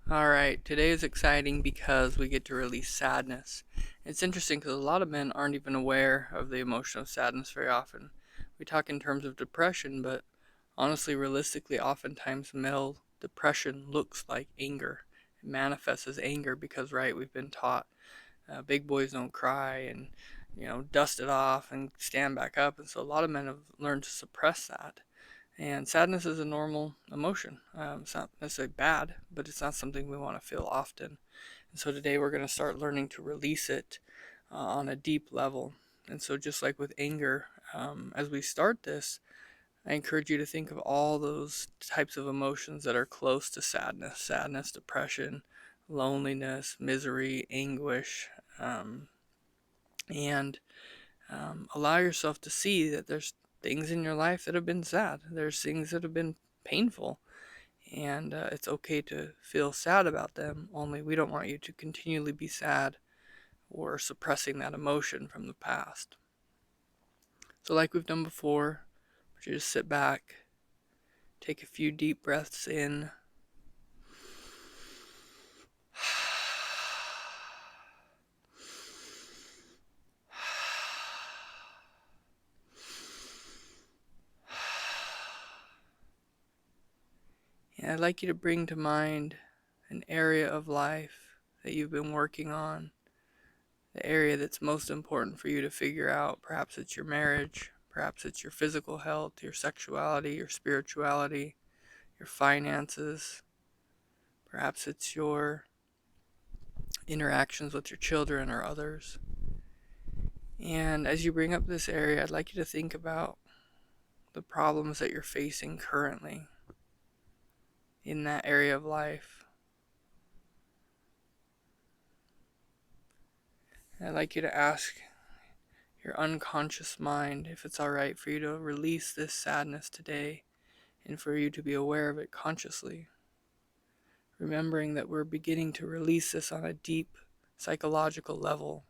Alright, today is exciting because we get to release sadness. It's interesting because a lot of men aren't even aware of the emotion of sadness very often. We talk in terms of depression, but honestly, realistically, oftentimes male depression looks like anger. It manifests as anger because, right, we've been taught big boys don't cry and, dust it off and stand back up. And so a lot of men have learned to suppress that. And sadness is a normal emotion. It's not necessarily bad, but it's not something we want to feel often. And so today we're going to start learning to release it on a deep level. And so, just like with anger, as we start this, I encourage you to think of all those types of emotions that are close to sadness, depression, loneliness, misery, anguish, um, and allow yourself to see that there's things in your life that have been sad. There's things that have been painful, and it's okay to feel sad about them. Only we don't want you to continually be sad or suppressing that emotion from the past. So, like we've done before, you just sit back, take a few deep breaths in. And I'd like you to bring to mind an area of life that you've been working on, the area that's most important for you to figure out. Perhaps it's your marriage, perhaps it's your physical health, your sexuality, your spirituality, your finances, perhaps it's your interactions with your children or others. And as you bring up this area, I'd like you to think about the problems that you're facing currently in that area of life. And I'd like you to ask your unconscious mind if it's alright for you to release this sadness today and for you to be aware of it consciously. Remembering that we're beginning to release this on a deep psychological level.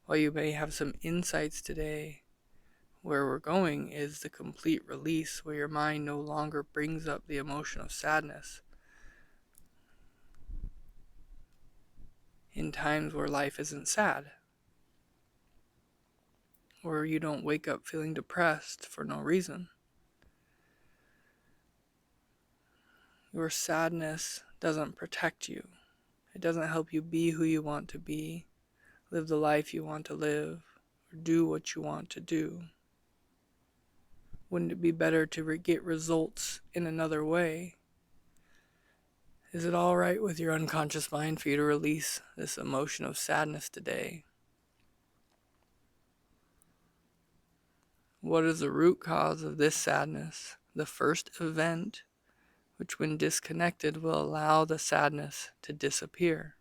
While you may have some insights today, where we're going is the complete release where your mind no longer brings up the emotion of sadness in times where life isn't sad, or you don't wake up feeling depressed for no reason. Your sadness doesn't protect you. It doesn't help you be who you want to be, live the life you want to live, or do what you want to do. Wouldn't it be better to get results in another way? Is it all right with your unconscious mind for you to release this emotion of sadness today? What is the root cause of this sadness? The first event, which when disconnected will allow the sadness to disappear.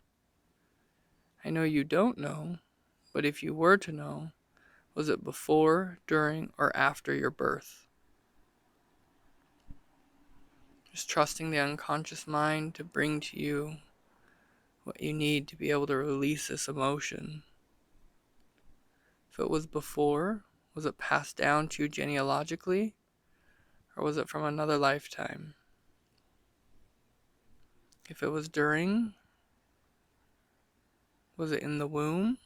I know you don't know, but if you were to know, was it before, during, or after your birth? Just trusting the unconscious mind to bring to you what you need to be able to release this emotion. If it was before, was it passed down to you genealogically, or was it from another lifetime? If it was during, was it in the womb?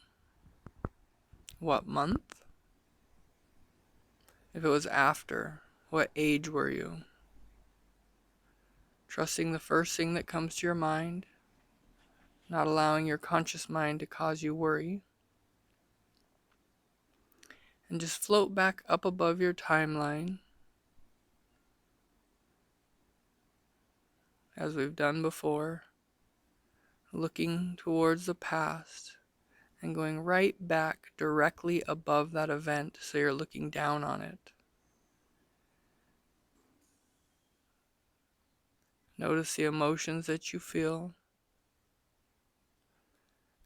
What month? If it was after, what age were you? Trusting the first thing that comes to your mind, not allowing your conscious mind to cause you worry. And just float back up above your timeline, as we've done before, looking towards the past and going right back directly above that event so you're looking down on it. Notice the emotions that you feel.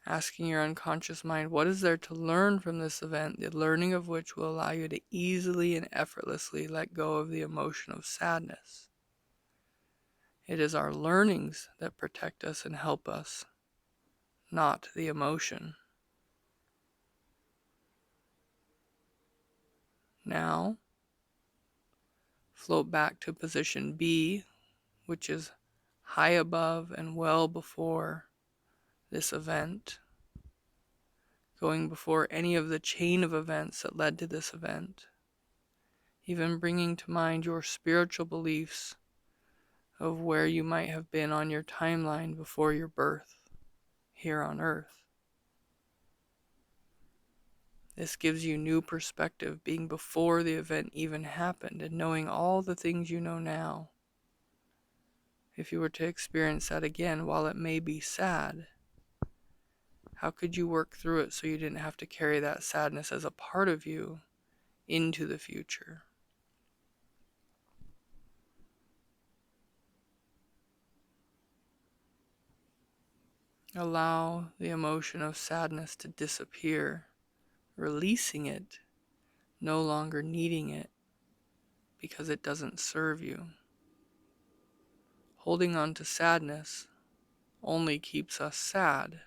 Asking your unconscious mind, what is there to learn from this event, the learning of which will allow you to easily and effortlessly let go of the emotion of sadness. It is our learnings that protect us and help us, not the emotion. Now, float back to position B, which is high above and well before this event, going before any of the chain of events that led to this event, even bringing to mind your spiritual beliefs of where you might have been on your timeline before your birth here on Earth. This gives you new perspective, being before the event even happened and knowing all the things you know now. If you were to experience that again, while it may be sad, how could you work through it so you didn't have to carry that sadness as a part of you into the future? Allow the emotion of sadness to disappear, releasing it, no longer needing it because it doesn't serve you. Holding on to sadness only keeps us sad,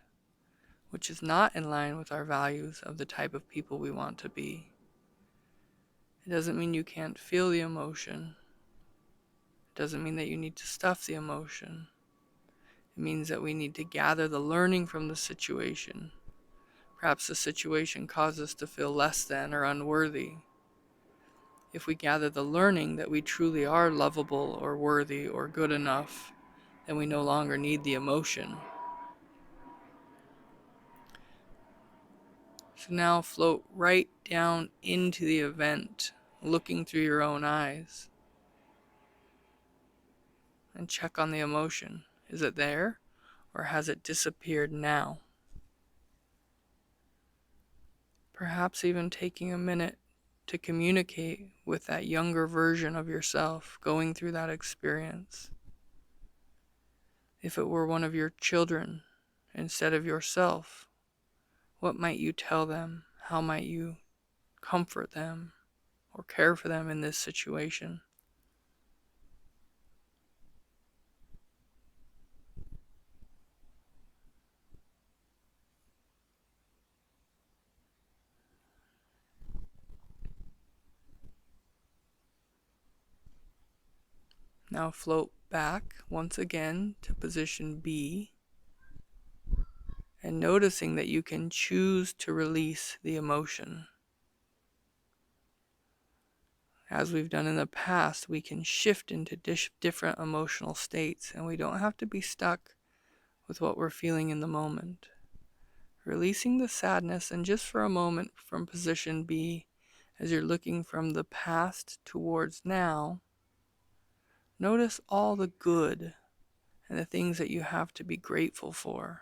which is not in line with our values of the type of people we want to be. It doesn't mean you can't feel the emotion. It doesn't mean that you need to stuff the emotion. It means that we need to gather the learning from the situation. Perhaps the situation caused us to feel less than or unworthy. If we gather the learning that we truly are lovable or worthy or good enough, then we no longer need the emotion. So now float right down into the event, looking through your own eyes, and check on the emotion. Is it there, or has it disappeared now? Perhaps even taking a minute to communicate with that younger version of yourself going through that experience. If it were one of your children instead of yourself, what might you tell them? How might you comfort them or care for them in this situation? Now float back once again to position B, and noticing that you can choose to release the emotion. As we've done in the past, we can shift into different emotional states, and we don't have to be stuck with what we're feeling in the moment. Releasing the sadness, and just for a moment from position B, as you're looking from the past towards now, notice all the good and the things that you have to be grateful for.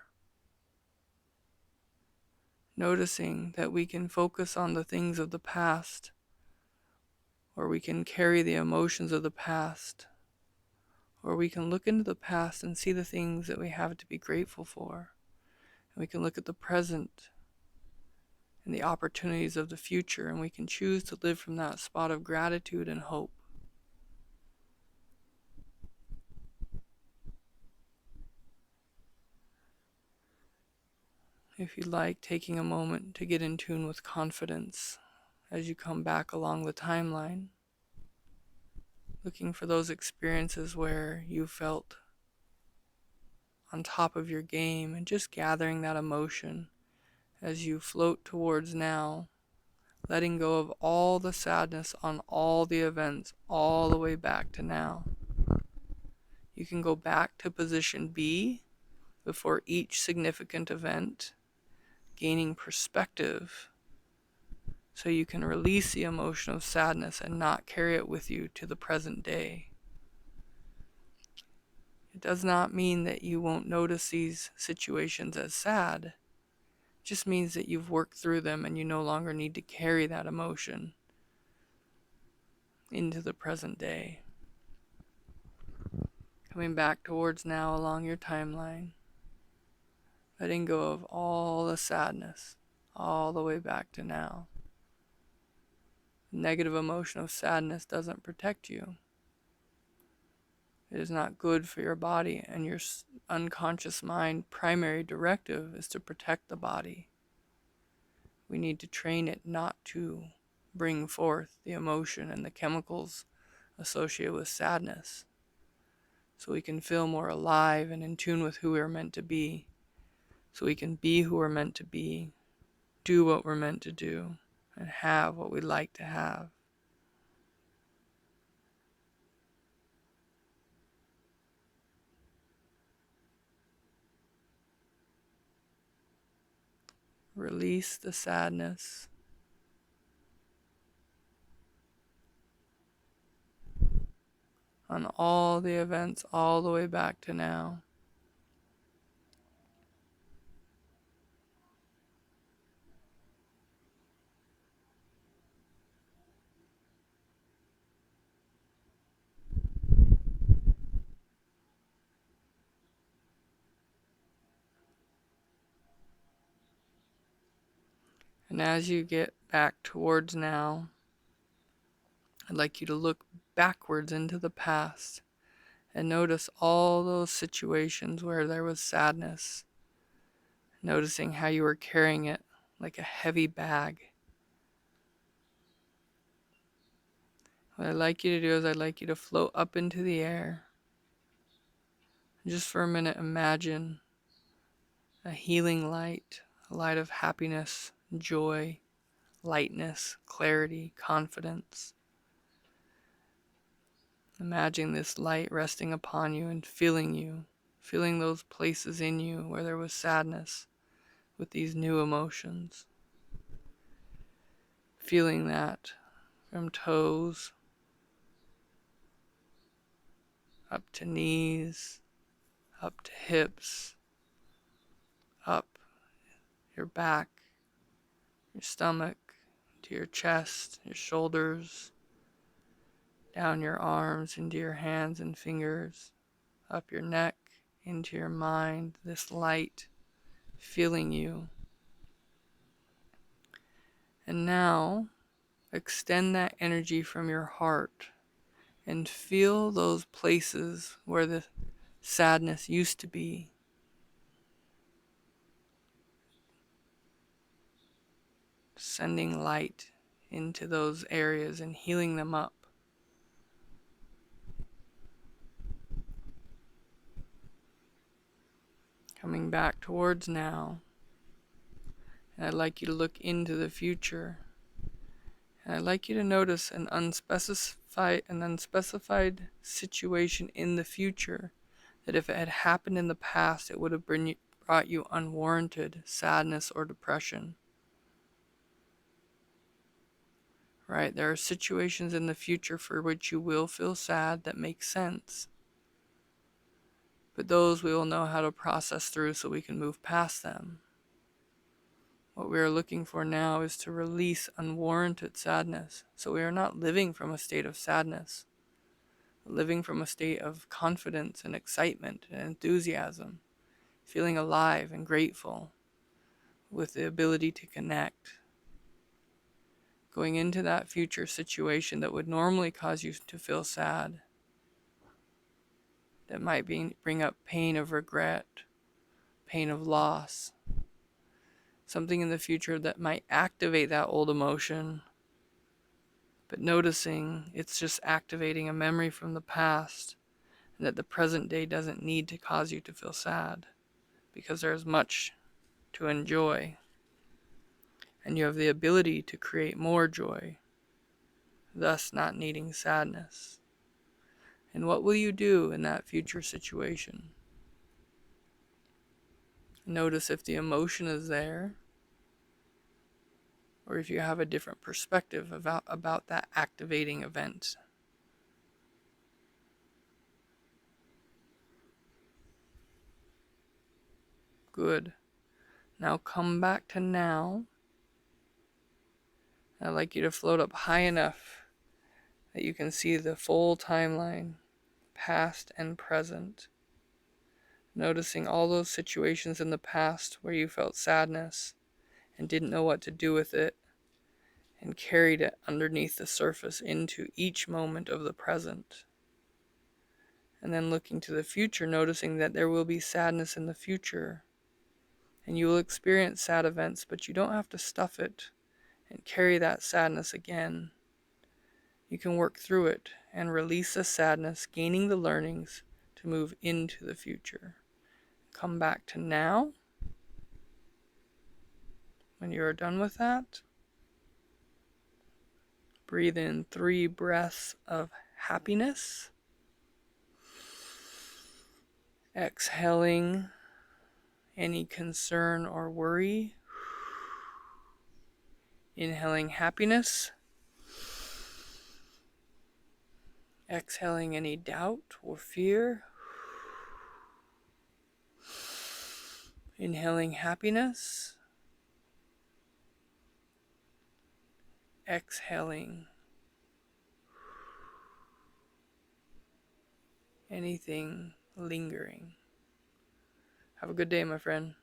Noticing that we can focus on the things of the past, or we can carry the emotions of the past, or we can look into the past and see the things that we have to be grateful for. And we can look at the present and the opportunities of the future, and we can choose to live from that spot of gratitude and hope. If you'd like, taking a moment to get in tune with confidence as you come back along the timeline, looking for those experiences where you felt on top of your game, and just gathering that emotion as you float towards now, letting go of all the sadness on all the events all the way back to now. You can go back to position B before each significant event, gaining perspective so you can release the emotion of sadness and not carry it with you to the present day. It does not mean that you won't notice these situations as sad. It just means that you've worked through them and you no longer need to carry that emotion into the present day. Coming back towards now along your timeline, letting go of all the sadness all the way back to now. The negative emotion of sadness doesn't protect you. It is not good for your body, and your unconscious mind primary directive is to protect the body. We need to train it not to bring forth the emotion and the chemicals associated with sadness. so we can feel more alive and in tune with who we're meant to be, so we can be who we're meant to be, do what we're meant to do, and have what we'd like to have. Release the sadness. On all the events all the way back to now. And as you get back towards now, I'd like you to look backwards into the past and notice all those situations where there was sadness, noticing how you were carrying it like a heavy bag. What I'd like you to do is I'd like you to float up into the air. And just for a minute, imagine a healing light, a light of happiness, joy, lightness, clarity, confidence. Imagine this light resting upon you and feeling those places in you where there was sadness with these new emotions. Feeling that from toes up to knees, up to hips, up your back, your stomach, to your chest, your shoulders, down your arms, into your hands and fingers, up your neck, into your mind, this light filling you. And now, extend that energy from your heart and feel those places where the sadness used to be. Sending light into those areas and healing them up. Coming back towards now. And I'd like you to look into the future. And I'd like you to notice an unspecified situation in the future that if it had happened in the past, it would have brought you unwarranted sadness or depression. Right? There are situations in the future for which you will feel sad that make sense. But those we will know how to process through so we can move past them. What we are looking for now is to release unwarranted sadness, so we are not living from a state of sadness, but living from a state of confidence and excitement and enthusiasm, feeling alive and grateful with the ability to connect. Going into that future situation that would normally cause you to feel sad, that might bring up pain of regret, pain of loss, something in the future that might activate that old emotion, but noticing it's just activating a memory from the past, and that the present day doesn't need to cause you to feel sad, because there's much to enjoy, and you have the ability to create more joy, thus not needing sadness. And what will you do in that future situation? Notice if the emotion is there, or if you have a different perspective about that activating event. Good. Now come back to now. I'd like you to float up high enough that you can see the full timeline, past and present. Noticing all those situations in the past where you felt sadness and didn't know what to do with it, and carried it underneath the surface into each moment of the present. And then looking to the future, noticing that there will be sadness in the future, and you will experience sad events, but you don't have to stuff it and carry that sadness again. You can work through it and release the sadness, gaining the learnings to to move into the future. Come back to now. When you are done with that, breathe in 3 breaths of happiness. Exhaling any concern or worry. Inhaling happiness. Exhaling any doubt or fear. Inhaling happiness. Exhaling anything lingering. Have a good day, my friend.